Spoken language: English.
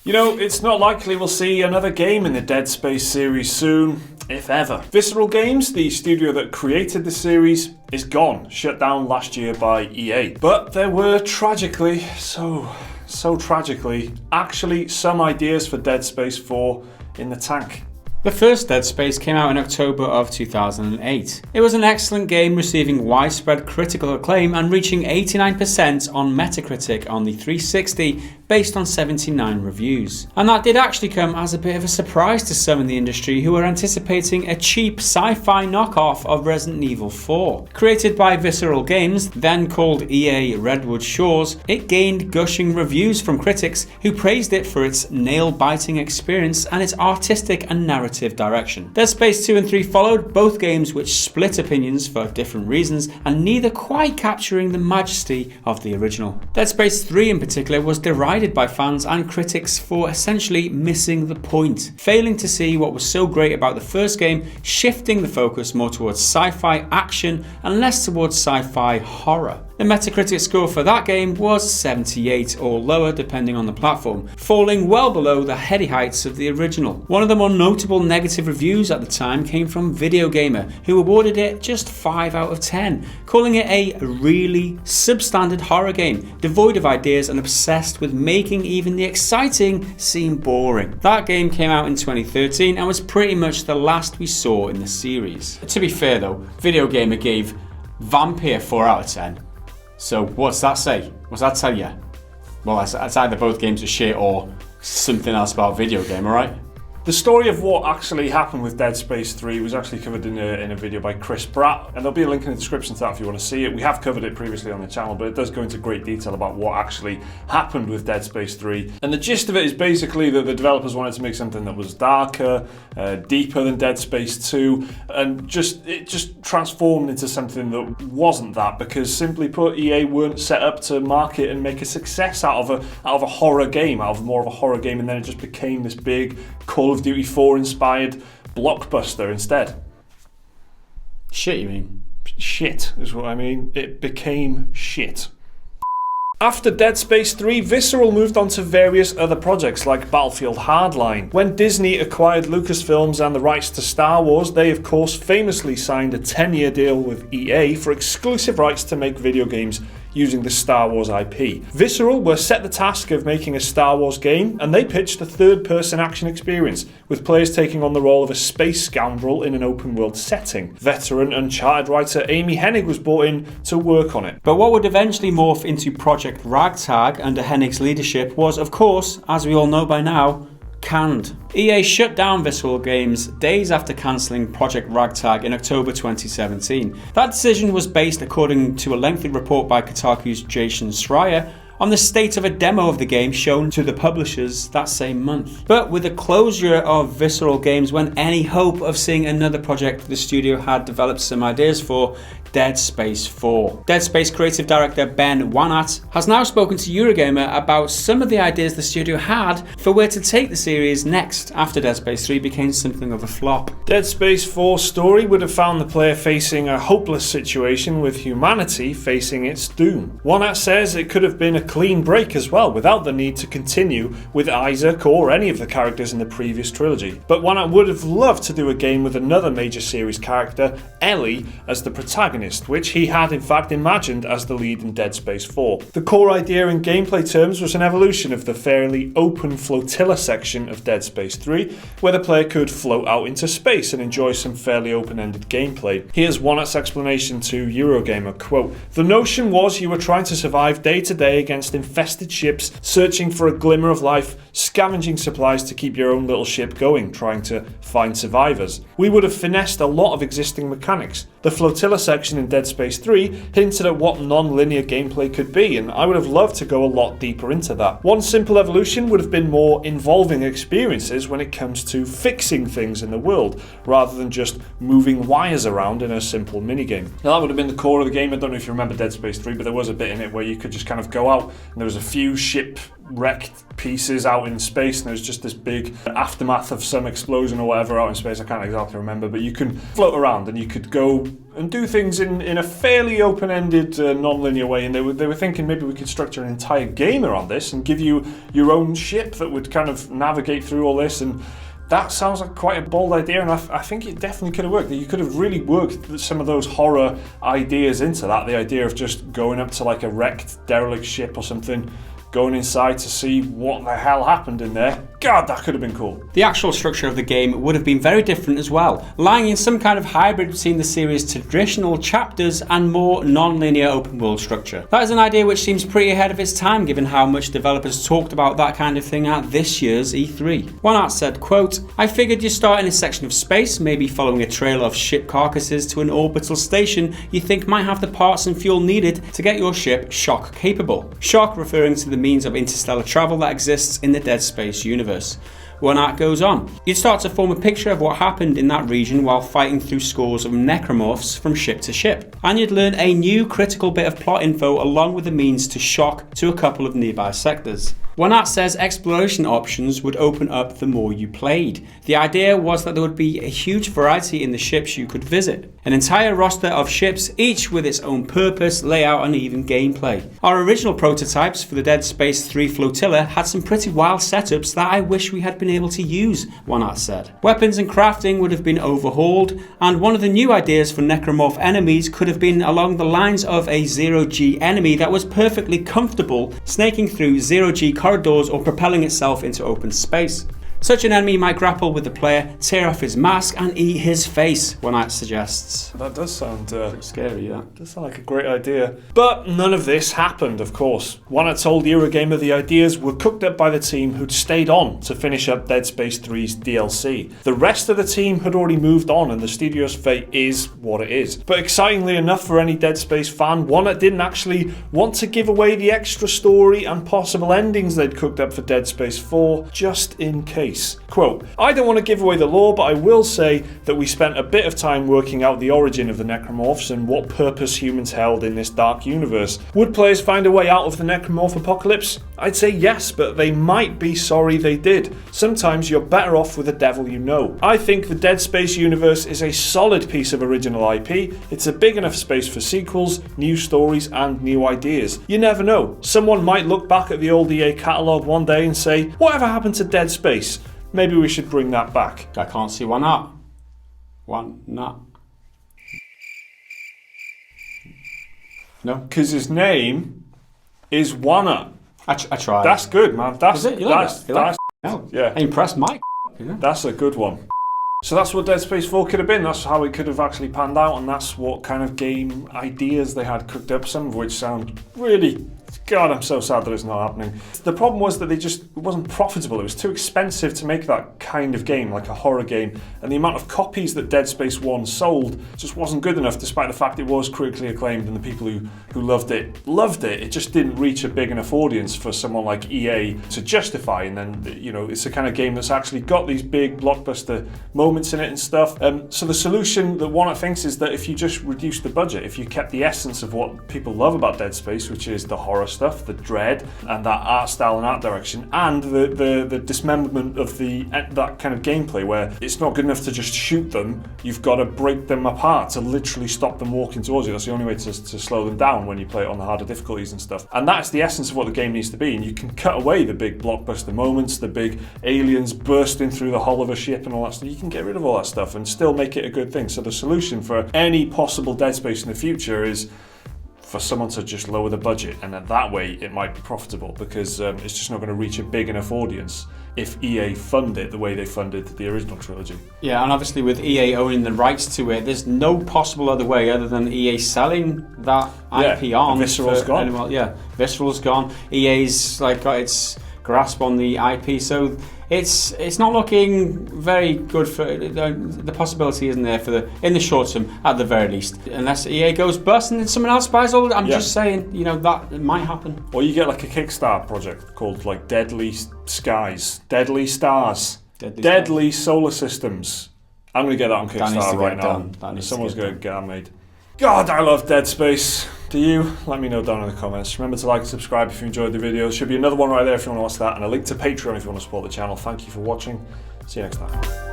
You know, it's not likely we'll see another game in the Dead Space series soon, if ever. Visceral Games, the studio that created the series, is gone, shut down last year by EA. But there were tragically, so tragically, actually some ideas for Dead Space 4 in the tank. The first Dead Space came out in October of 2008. It was an excellent game, receiving widespread critical acclaim and reaching 89% on Metacritic on the 360 based on 79 reviews. And that did actually come as a bit of a surprise to some in the industry who were anticipating a cheap sci-fi knockoff of Resident Evil 4. Created by Visceral Games, then called EA Redwood Shores, it gained gushing reviews from critics who praised it for its nail-biting experience and its artistic and narrative direction. Dead Space 2 and 3 followed, both games which split opinions for different reasons and neither quite capturing the majesty of the original. Dead Space 3 in particular was derided by fans and critics for essentially missing the point, failing to see what was so great about the first game, shifting the focus more towards sci-fi action and less towards sci-fi horror. The Metacritic score for that game was 78 or lower depending on the platform, falling well below the heady heights of the original. One of the more notable negative reviews at the time came from Video Gamer, who awarded it just 5 out of 10, calling it a really substandard horror game, devoid of ideas and obsessed with making even the exciting seem boring. That game came out in 2013 and was pretty much the last we saw in the series. To be fair though, Video Gamer gave Vampire 4 out of 10. So what's that say? What's that tell you? Well, it's either both games are shit or something else about Video Game, alright? The story of what actually happened with Dead Space 3 was actually covered in a video by Chris Pratt, and there'll be a link in the description to that if you want to see it. We have covered it previously on the channel, but it does go into great detail about what actually happened with Dead Space 3. And the gist of it is basically that the developers wanted to make something that was darker, deeper than Dead Space 2, and it just transformed into something that wasn't that, because simply put, EA weren't set up to market and make a success out of a horror game, out of more of a horror game, and then it just became this big Call of Duty 4 inspired blockbuster instead. Shit, you mean? Shit is what I mean. It became shit. After Dead Space 3, Visceral moved on to various other projects like Battlefield Hardline. When Disney acquired Lucasfilms and the rights to Star Wars, they of course famously signed a 10-year deal with EA for exclusive rights to make video games using the Star Wars IP. Visceral were set the task of making a Star Wars game, and they pitched a third-person action experience, with players taking on the role of a space scoundrel in an open-world setting. Veteran Uncharted writer Amy Hennig was brought in to work on it. But what would eventually morph into Project Ragtag under Hennig's leadership was, of course, as we all know by now, canned. EA shut down Visceral Games days after cancelling Project Ragtag in October 2017. That decision was based, according to a lengthy report by Kotaku's Jason Schreier, on the state of a demo of the game shown to the publishers that same month. But with the closure of Visceral Games went any hope of seeing another project the studio had developed some ideas for, Dead Space 4. Dead Space creative director Ben Wanat has now spoken to Eurogamer about some of the ideas the studio had for where to take the series next after Dead Space 3 became something of a flop. Dead Space 4's story would have found the player facing a hopeless situation with humanity facing its doom. Wanat says it could have been a clean break as well, without the need to continue with Isaac or any of the characters in the previous trilogy. But Wanat would have loved to do a game with another major series character, Ellie, as the protagonist, which he had in fact imagined as the lead in Dead Space 4. The core idea in gameplay terms was an evolution of the fairly open flotilla section of Dead Space 3, where the player could float out into space and enjoy some fairly open-ended gameplay. Here's Wanat's explanation to Eurogamer, quote, "The notion was you were trying to survive day to day against infested ships, searching for a glimmer of life, scavenging supplies to keep your own little ship going, trying to find survivors. We would have finessed a lot of existing mechanics. The flotilla section in Dead Space 3 hinted at what non-linear gameplay could be, and I would have loved to go a lot deeper into that. One simple evolution would have been more involving experiences when it comes to fixing things in the world, rather than just moving wires around in a simple minigame." Now that would have been the core of the game. I don't know if you remember Dead Space 3, but there was a bit in it where you could just kind of go out and there was a few ship wrecked pieces out in space, and there's just this big aftermath of some explosion or whatever out in space. I can't exactly remember, but you can float around and you could go and do things in a fairly open-ended, non-linear way. And they were thinking maybe we could structure an entire game around this and give you your own ship that would kind of navigate through all this. And that sounds like quite a bold idea, and I think it definitely could have worked. You could have really worked some of those horror ideas into that. The idea of just going up to like a wrecked, derelict ship or something, going inside to see what the hell happened in there. God, that could have been cool. The actual structure of the game would have been very different as well, lying in some kind of hybrid between the series' traditional chapters and more non-linear open world structure. That is an idea which seems pretty ahead of its time, given how much developers talked about that kind of thing at this year's E3. One art said, quote, "I figured you start in a section of space, maybe following a trail of ship carcasses to an orbital station you think might have the parts and fuel needed to get your ship shock capable. Shock referring to the means of interstellar travel that exists in the Dead Space universe." One art goes on. You'd start to form a picture of what happened in that region while fighting through scores of necromorphs from ship to ship. And you'd learn a new critical bit of plot info along with the means to shock to a couple of nearby sectors. One art says exploration options would open up the more you played. The idea was that there would be a huge variety in the ships you could visit. An entire roster of ships, each with its own purpose, layout and even gameplay. Our original prototypes for the Dead Space 3 flotilla had some pretty wild setups that I wish we had been able to use, one art said. Weapons and crafting would have been overhauled, and one of the new ideas for necromorph enemies could have been along the lines of a zero-G enemy that was perfectly comfortable snaking through zero-G corridors or propelling itself into open space. Such an enemy might grapple with the player, tear off his mask and eat his face, one art suggests. That does sound scary, that. Does sound like a great idea. But none of this happened, of course. One had told Eurogamer the ideas were cooked up by the team who'd stayed on to finish up Dead Space 3's DLC. The rest of the team had already moved on, and the studio's fate is what it is. But excitingly enough for any Dead Space fan, One didn't actually want to give away the extra story and possible endings they'd cooked up for Dead Space 4, just in case. Quote, "I don't want to give away the lore, but I will say that we spent a bit of time working out the origin of the necromorphs and what purpose humans held in this dark universe. Would players find a way out of the necromorph apocalypse? I'd say yes, but they might be sorry they did. Sometimes you're better off with the devil you know. I think the Dead Space universe is a solid piece of original IP. It's a big enough space for sequels, new stories and new ideas. You never know. Someone might look back at the old EA catalogue one day and say, whatever happened to Dead Space? Maybe we should bring that back." I can't see why not. Why not? No? Because his name is Wanna. I tried. That's good, man. Is it? You like that? Yeah. I impressed Mike. That's a good one. So that's what Dead Space 4 could have been. That's how it could have actually panned out, and that's what kind of game ideas they had cooked up, some of which sound really... God, I'm so sad that it's not happening. The problem was that it wasn't profitable. It was too expensive to make that kind of game, like a horror game, and the amount of copies that Dead Space 1 sold just wasn't good enough, despite the fact it was critically acclaimed and the people who loved it. It just didn't reach a big enough audience for someone like EA to justify, and then, it's a kind of game that's actually got these big blockbuster moments in it and stuff. So the solution that Warner thinks is that if you just reduce the budget, if you kept the essence of what people love about Dead Space, which is the horror stuff, the dread, and that art style and art direction, and the dismemberment of that kind of gameplay where it's not good enough to just shoot them, you've got to break them apart to literally stop them walking towards you. That's the only way to slow them down when you play it on the harder difficulties and stuff. And that's the essence of what the game needs to be, and you can cut away the big blockbuster moments, the big aliens bursting through the hull of a ship and all that stuff. You can get rid of all that stuff and still make it a good thing. So the solution for any possible Dead Space in the future is for someone to just lower the budget, and then that way it might be profitable, because it's just not going to reach a big enough audience if EA fund it the way they funded the original trilogy. Yeah, and obviously with EA owning the rights to it, there's no possible other way other than EA selling that IP on. Visceral's gone. Visceral's gone. EA's got its grasp on the IP, so it's not looking very good for the possibility isn't there in the short term, at the very least, unless EA goes bust and then someone else buys all. I'm just saying, that might happen. Or you get like a Kickstarter project called like Deadly Skies, Deadly Stars, Deadly Solar Systems. I'm going to get that on Kickstarter right now. Someone's going to get that made. God, I love Dead Space. do you? Let me know down in the comments. Remember to like and subscribe if you enjoyed the video. There should be another one right there if you want to watch that, and a link to Patreon if you want to support the channel. Thank you for watching. See you next time.